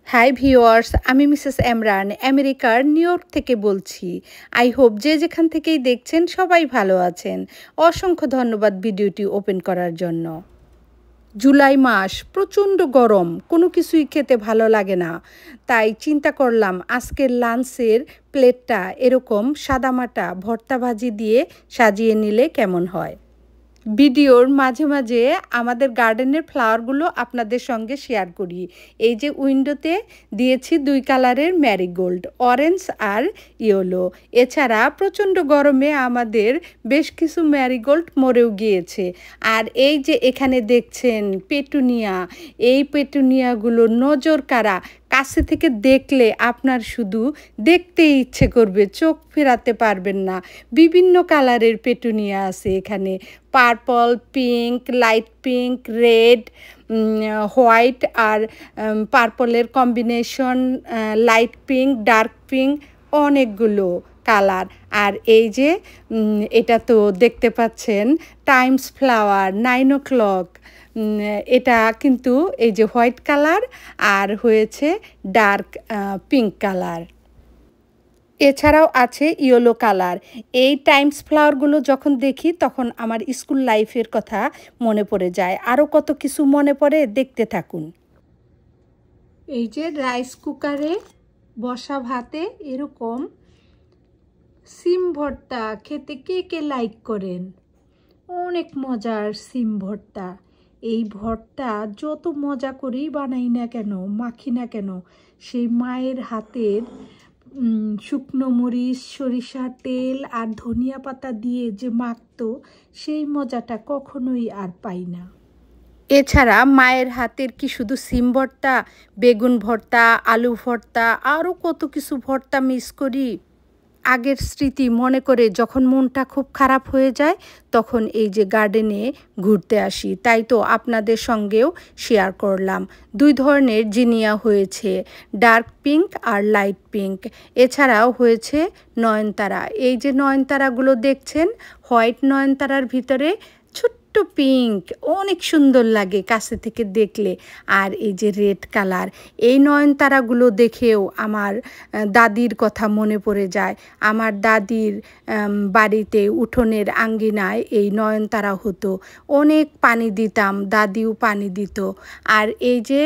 Hi viewers, আমি Mrs Emran আমেরিকার new York থেকে বলছি। আই হোপ যে যেখান থেকেই দেখছেন সবাই ভালো আছেন। অসংখ্য ধন্যবাদ ভিডিওটি ওপেন করার জন্য। জুলাই মাস প্রচণ্ড গরম, কোনো কিছুই খেতে ভালো লাগে না। তাই চিন্তা করলাম আজকের লাঞ্চের প্লেটটা এরকম সাদামাটা ভর্তা ভাজি দিয়ে সাজিয়ে নিলে কেমন হয়। ভিডিওর মাঝে মাঝে আমাদের গার্ডেনের ফ্লাওয়ারগুলো আপনাদের সঙ্গে শেয়ার করি। এই যে উইন্ডোতে দিয়েছি 2 কালারের ম্যারিগোল্ড, অরেঞ্জ আর ইয়েলো। এছাড়া প্রচণ্ড গরমে আমাদের বেশ কিছু ম্যারিগোল্ড মরেও গিয়েছে। আর এই যে এখানে দেখছেন পেটুনিয়া, এই পেটুনিয়াগুলো নজর কাড়া, কাছে থেকে দেখলে আপনার শুধু দেখতেই ইচ্ছে করবে, চোখ ফেরাতে পারবেন না। বিভিন্ন কালারের পেটুনিয়া আছে এখানে, purple, pink, light pink, red, white আর পার্পলের combination, light pink, dark pink, অনেকগুলো কালার। আর এই যে এটা তো দেখতে পাচ্ছেন টাইমস ফ্লাওয়ার 9 o'clock। এটা কিন্তু এই যে হোয়াইট কালার আর হয়েছে ডার্ক পিঙ্ক কালার। এছাড়াও আছে ইয়েলো কালার। এই টাইমস ফ্লাওয়ারগুলো যখন দেখি তখন আমার স্কুল লাইফের কথা মনে পড়ে যায়। আরও কত কিছু মনে পড়ে, দেখতে থাকুন। এই যে রাইস কুকারে বসা ভাতে এরকম সিম ভর্তা খেতে কে কে লাইক করেন? অনেক মজার সিম ভর্তা। এই ভর্তা যত মজা করেই বানাই না কেন, মাখি না কেন, সেই মায়ের হাতের শুকনো মরিচ, সরিষার তেল আর ধনিয়া পাতা দিয়ে যে মাখতো, সেই মজাটা কখনোই আর পাই না। এছাড়া মায়ের হাতের কি শুধু সিম ভর্তা, বেগুন ভর্তা, আলু ভর্তা, আরও কত কিছু ভর্তা মিস করি। আগের স্মৃতি মনে করে যখন মনটা খুব খারাপ হয়ে যায় তখন এই যে গার্ডেনে ঘুরতে আসি। তাই তো আপনাদের সঙ্গেও শেয়ার করলাম। 2 ধরনের জিনিয়া হয়েছে, ডার্ক পিঙ্ক আর লাইট পিঙ্ক। এছাড়াও হয়েছে নয়নতারা। এই যে নয়নতারাগুলো দেখছেন, হোয়াইট নয়নতারার ভিতরে ছোট্ট পিঙ্ক, অনেক সুন্দর লাগে কাছে থেকে দেখলে। আর এই যে রেড কালার, এই নয়নতারাগুলো দেখেও আমার দাদির কথা মনে পড়ে যায়। আমার দাদির বাড়িতে উঠোনের আঙ্গিনায় এই নয়নতারা হতো, অনেক পানি দিতাম, দাদিও পানি দিত। আর এই যে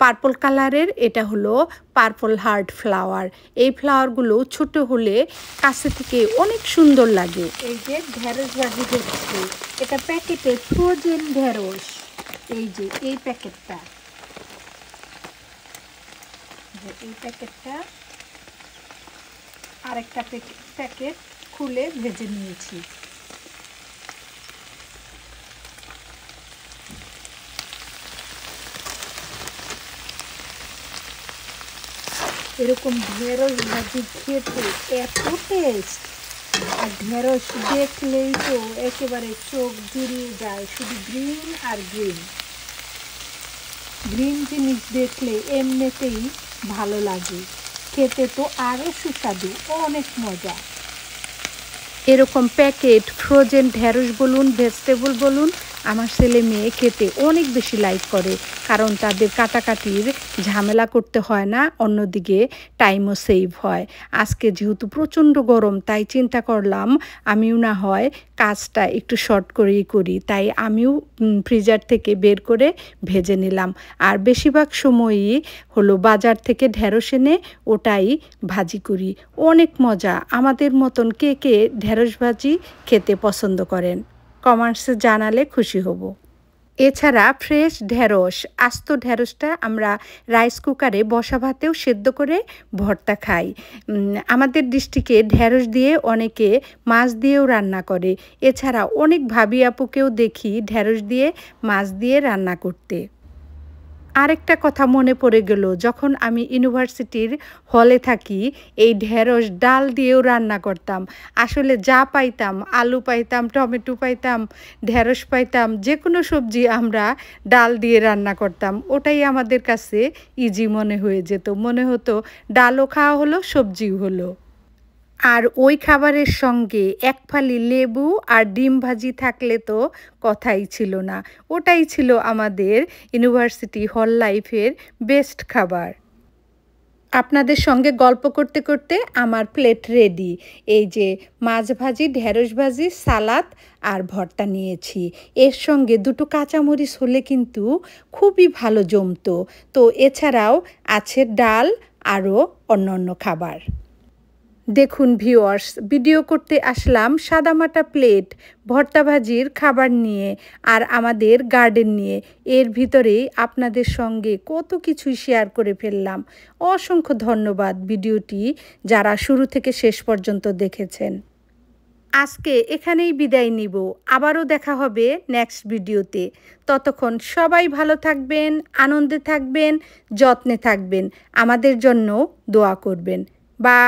পার্পল কালারের, এটা হলো পার্পল হার্ট ফ্লাওয়ার। এই ফ্লাওয়ারগুলো ছোট হলে কাছে থেকে অনেক সুন্দর লাগে। এই যে ঢেঁড়স ভাজি হচ্ছে, এটা প্যাকেটে ফ্রোজেন ঢেঁড়স। এই যে এই প্যাকেটটা, এই প্যাকেটটা আরেকটা প্যাকেট খুলে ভেজে নিয়েছি। এরকম ঢেঁড়স ভাজি খেতে এত টেস্ট, আর ঢেঁড়স দেখলেই তো একেবারে চোখ জুড়িয়ে যায়, শুধু গ্রিন আর গ্রিন। গ্রিন জিনিস দেখলে এমনিতেই ভালো লাগে, খেতে তো আরও সুস্বাদু, অনেক মজা। এরকম প্যাকেট ফ্রোজেন ঢেঁড়স বলুন, ভেজিটেবল বলুন, আমার ছেলে মেয়ে খেতে অনেক বেশি লাইক করে, কারণ তাদের কাটাকাটির ঝামেলা করতে হয় না, অন্যদিকে টাইমও সেভ হয়। আজকে যেহেতু প্রচণ্ড গরম, তাই চিন্তা করলাম আমিও না হয় কাজটা একটু শর্ট করেই করি। তাই আমিও ফ্রিজার থেকে বের করে ভেজে নিলাম। আর বেশিরভাগ সময়ই হলো বাজার থেকে ঢেঁড়স এনে ওটাই ভাজি করি, অনেক মজা। আমাদের মতন কে কে ঢেঁড়স ভাজি খেতে পছন্দ করেন, কমেন্টসে জানালে খুশি হব। এছাড়া ফ্রেশ ঢেঁড়স, আস্ত ঢেঁড়সটা আমরা রাইস কুকারে বসা ভাতেও সেদ্ধ করে ভর্তা খাই। আমাদের ডিস্ট্রিক্টে ঢেঁড়স দিয়ে অনেকে মাছ দিয়েও রান্না করে। এছাড়া অনেক ভাবি আপুকেও দেখি ঢেঁড়স দিয়ে মাছ দিয়ে রান্না করতে। আরেকটা কথা মনে পড়ে গেল, যখন আমি ইউনিভার্সিটির হলে থাকি এই ঢেঁড়স ডাল দিয়েও রান্না করতাম। আসলে যা পাইতাম, আলু পাইতাম, টমেটো পাইতাম, ঢেঁড়স পাইতাম, যে কোনো সবজি আমরা ডাল দিয়ে রান্না করতাম। ওটাই আমাদের কাছে ইজি মনে হয়ে যেত, মনে হতো ডালও খাওয়া হলো, সবজিও হলো। আর ওই খাবারের সঙ্গে এক ফালি লেবু আর ডিম ভাজি থাকলে তো কথাই ছিল না। ওটাই ছিল আমাদের ইউনিভার্সিটি হল লাইফের বেস্ট খাবার। আপনাদের সঙ্গে গল্প করতে করতে আমার প্লেট রেডি। এই যে মাছ ভাজি, ঢেঁড়স ভাজি, সালাদ আর ভর্তা নিয়েছি। এর সঙ্গে দুটো কাঁচামরিচ হলে কিন্তু খুবই ভালো জমতো। তো এছাড়াও আছে ডাল আরও অন্যান্য খাবার। দেখুন ভিউয়ার্স, ভিডিও করতে আসলাম সাদামাটা প্লেট ভর্তা ভাজির খাবার নিয়ে আর আমাদের গার্ডেন নিয়ে। এর ভিতরেই আপনাদের সঙ্গে কত কিছুই শেয়ার করে ফেললাম। অসংখ্য ধন্যবাদ ভিডিওটি যারা শুরু থেকে শেষ পর্যন্ত দেখেছেন। আজকে এখানেই বিদায় নিব। আবারও দেখা হবে নেক্সট ভিডিওতে। ততক্ষণ সবাই ভালো থাকবেন, আনন্দে থাকবেন, যত্নে থাকবেন। আমাদের জন্য দোয়া করবেন। বাই।